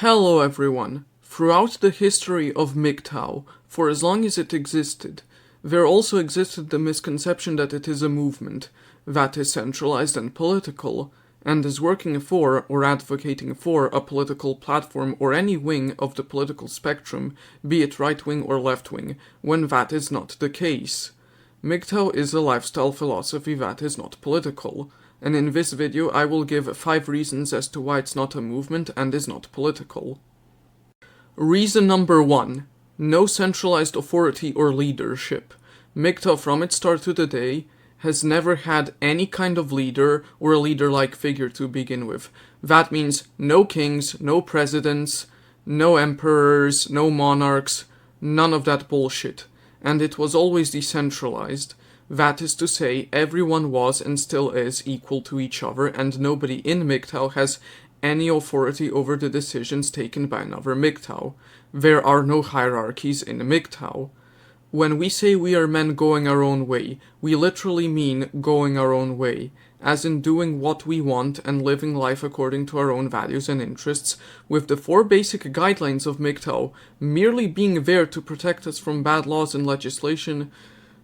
Hello everyone. Throughout the history of MGTOW, for as long as it existed, there also existed the misconception that it is a movement that is centralized and political, and is working for or advocating for a political platform or any wing of the political spectrum, be it right-wing or left-wing, when that is not the case. MGTOW is a lifestyle philosophy that is not political, and in this video I will give 5 reasons as to why it's not a movement and is not political. Reason number 1. No centralized authority or leadership. MGTOW from its start to today has never had any kind of leader or a leader-like figure to begin with. That means no kings, no presidents, no emperors, no monarchs, none of that bullshit. And it was always decentralized. That is to say, everyone was and still is equal to each other, and nobody in MGTOW has any authority over the decisions taken by another MGTOW. There are no hierarchies in MGTOW. When we say we are men going our own way, we literally mean going our own way, as in doing what we want and living life according to our own values and interests, with the 4 basic guidelines of MGTOW merely being there to protect us from bad laws and legislation,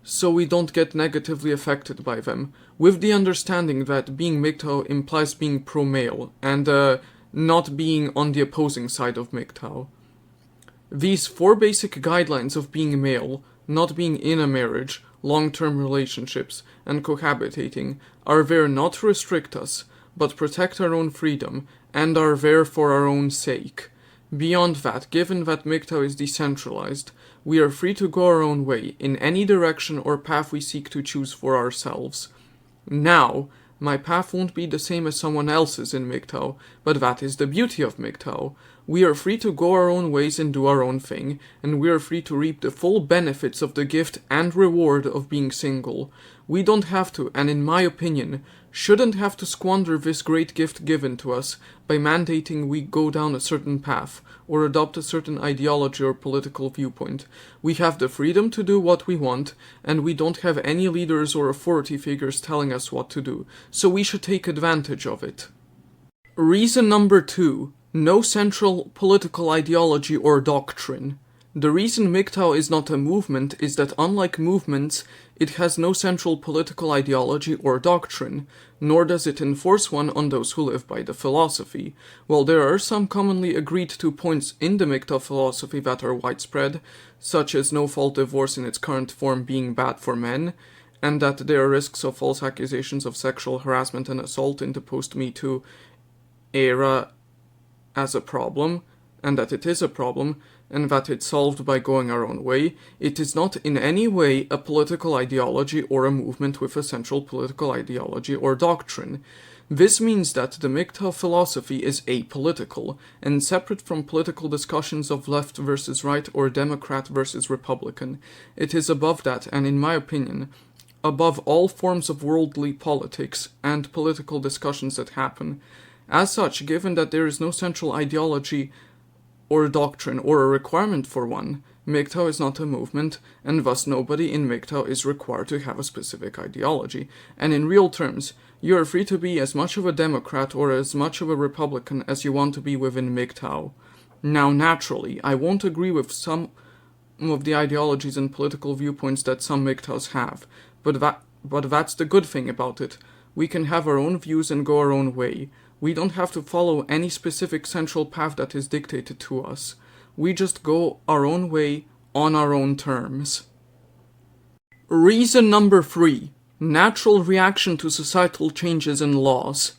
so we don't get negatively affected by them, with the understanding that being MGTOW implies being pro-male, and not being on the opposing side of MGTOW. These 4 basic guidelines of being male, not being in a marriage, long-term relationships, and cohabitating, are there not to restrict us, but protect our own freedom, and are there for our own sake. Beyond that, given that MGTOW is decentralized, we are free to go our own way, in any direction or path we seek to choose for ourselves. Now, my path won't be the same as someone else's in MGTOW, but that is the beauty of MGTOW. We are free to go our own ways and do our own thing, and we are free to reap the full benefits of the gift and reward of being single. We don't have to, and in my opinion, shouldn't have to squander this great gift given to us by mandating we go down a certain path, or adopt a certain ideology or political viewpoint. We have the freedom to do what we want, and we don't have any leaders or authority figures telling us what to do, so we should take advantage of it. Reason number 2. No central political ideology or doctrine. The reason MGTOW is not a movement is that unlike movements, it has no central political ideology or doctrine, nor does it enforce one on those who live by the philosophy. While there are some commonly agreed to points in the MGTOW philosophy that are widespread, such as no-fault divorce in its current form being bad for men, and that there are risks of false accusations of sexual harassment and assault in the post-Me Too era as a problem, and that it is a problem, and that it's solved by going our own way, it is not in any way a political ideology or a movement with a central political ideology or doctrine. This means that the MGTOW philosophy is apolitical, and separate from political discussions of left versus right or Democrat versus Republican. It is above that, and in my opinion, above all forms of worldly politics and political discussions that happen. As such, given that there is no central ideology or doctrine or a requirement for one, MGTOW is not a movement, and thus nobody in MGTOW is required to have a specific ideology. And in real terms, you are free to be as much of a Democrat or as much of a Republican as you want to be within MGTOW. Now, naturally, I won't agree with some of the ideologies and political viewpoints that some MGTOWs have, but that's the good thing about it. We can have our own views and go our own way. We don't have to follow any specific central path that is dictated to us. We just go our own way on our own terms. Reason number 3. Natural reaction to societal changes and laws.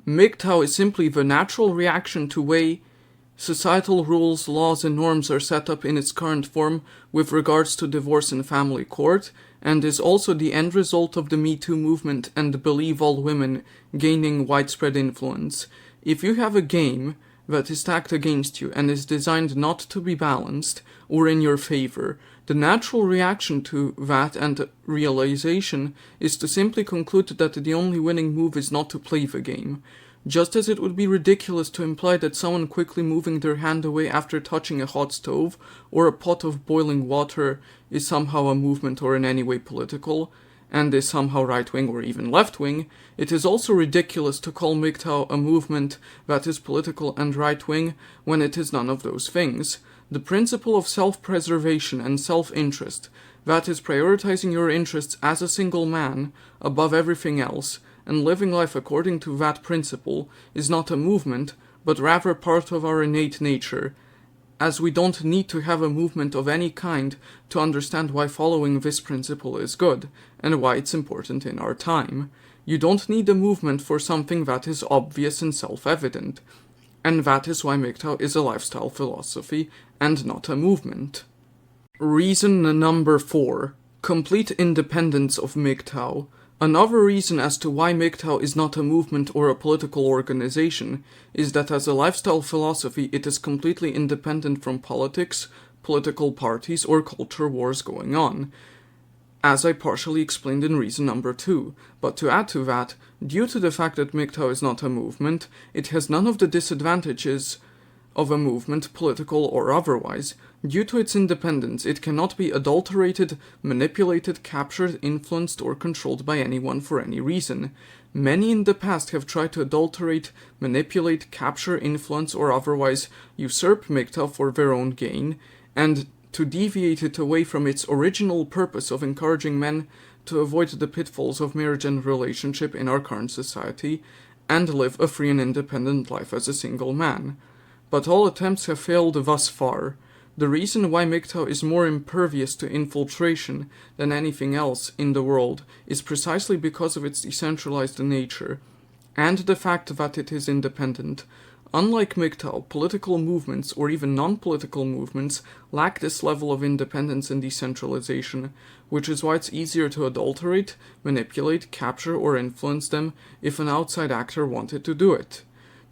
MGTOW is simply the natural reaction to way societal rules, laws, and norms are set up in its current form with regards to divorce and family court, and is also the end result of the Me Too movement and Believe All Women gaining widespread influence. If you have a game that is stacked against you and is designed not to be balanced or in your favor, the natural reaction to that and realization is to simply conclude that the only winning move is not to play the game. Just as it would be ridiculous to imply that someone quickly moving their hand away after touching a hot stove or a pot of boiling water is somehow a movement or in any way political, and is somehow right-wing or even left-wing, it is also ridiculous to call MGTOW a movement that is political and right-wing when it is none of those things. The principle of self-preservation and self-interest, that is prioritizing your interests as a single man above everything else, and living life according to that principle, is not a movement, but rather part of our innate nature, as we don't need to have a movement of any kind to understand why following this principle is good, and why it's important in our time. You don't need a movement for something that is obvious and self-evident, and that is why MGTOW is a lifestyle philosophy and not a movement. Reason number 4. Complete independence of MGTOW. Another reason as to why MGTOW is not a movement or a political organization is that as a lifestyle philosophy it is completely independent from politics, political parties, or culture wars going on, as I partially explained in reason number 2. But to add to that, due to the fact that MGTOW is not a movement, it has none of the disadvantages of a movement, political or otherwise. Due to its independence, it cannot be adulterated, manipulated, captured, influenced, or controlled by anyone for any reason. Many in the past have tried to adulterate, manipulate, capture, influence, or otherwise usurp MGTOW for their own gain, and to deviate it away from its original purpose of encouraging men to avoid the pitfalls of marriage and relationship in our current society, and live a free and independent life as a single man. But all attempts have failed thus far. The reason why MGTOW is more impervious to infiltration than anything else in the world is precisely because of its decentralized nature, and the fact that it is independent. Unlike MGTOW, political movements, or even non-political movements, lack this level of independence and decentralization, which is why it's easier to adulterate, manipulate, capture, or influence them if an outside actor wanted to do it.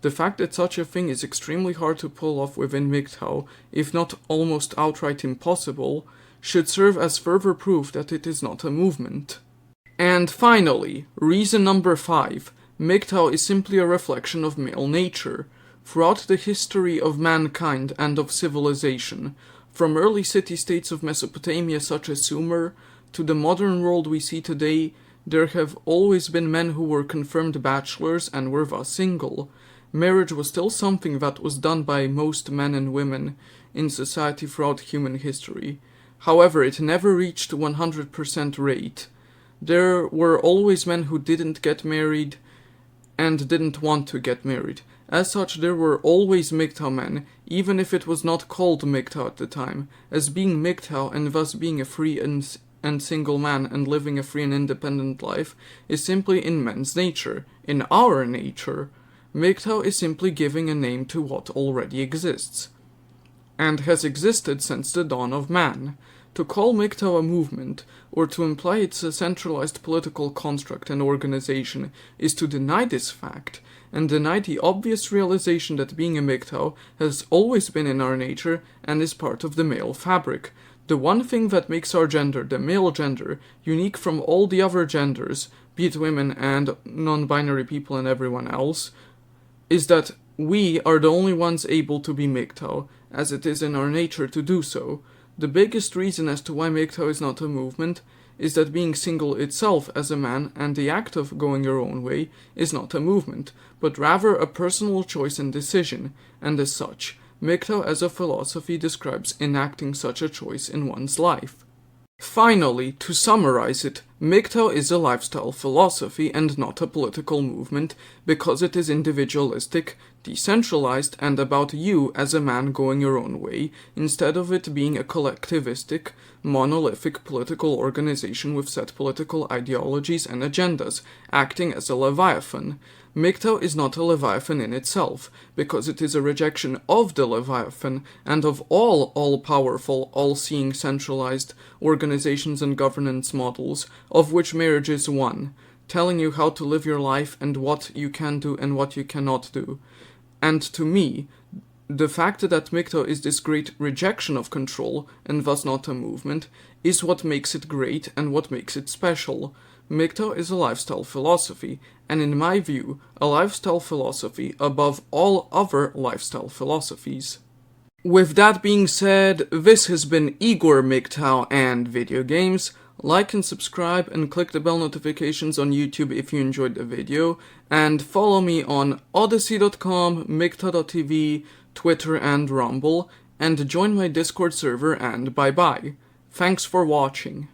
The fact that such a thing is extremely hard to pull off within MGTOW, if not almost outright impossible, should serve as further proof that it is not a movement. And finally, reason number 5. MGTOW is simply a reflection of male nature. Throughout the history of mankind and of civilization, from early city-states of Mesopotamia such as Sumer, to the modern world we see today, there have always been men who were confirmed bachelors and were thus single. Marriage was still something that was done by most men and women in society throughout human history. However, it never reached 100% rate. There were always men who didn't get married and didn't want to get married. As such, there were always MGTOW men, even if it was not called MGTOW at the time, as being MGTOW and thus being a free and single man and living a free and independent life is simply in men's nature, in our nature. MGTOW is simply giving a name to what already exists, and has existed since the dawn of man. To call MGTOW a movement, or to imply it's a centralized political construct and organization, is to deny this fact, and deny the obvious realization that being a MGTOW has always been in our nature and is part of the male fabric. The one thing that makes our gender, the male gender, unique from all the other genders, be it women and non-binary people and everyone else, is that we are the only ones able to be MGTOW, as it is in our nature to do so. The biggest reason as to why MGTOW is not a movement is that being single itself as a man and the act of going your own way is not a movement, but rather a personal choice and decision, and as such, MGTOW as a philosophy describes enacting such a choice in one's life. Finally, to summarize it, MGTOW is a lifestyle philosophy and not a political movement because it is individualistic, decentralized, and about you as a man going your own way, instead of it being a collectivistic, monolithic political organization with set political ideologies and agendas, acting as a leviathan. MGTOW is not a leviathan in itself, because it is a rejection of the leviathan and of all all-powerful, all-seeing centralized organizations and governance models, of which marriage is one, telling you how to live your life and what you can do and what you cannot do. And to me, the fact that MGTOW is this great rejection of control, and thus not a movement, is what makes it great and what makes it special. MGTOW is a lifestyle philosophy, and in my view, a lifestyle philosophy above all other lifestyle philosophies. With that being said, this has been Igor MGTOW and Video Games. Like and subscribe and click the bell notifications on YouTube if you enjoyed the video, and follow me on odyssey.com, MGTOW.tv, Twitter and Rumble, and join my Discord server, and bye bye. Thanks for watching.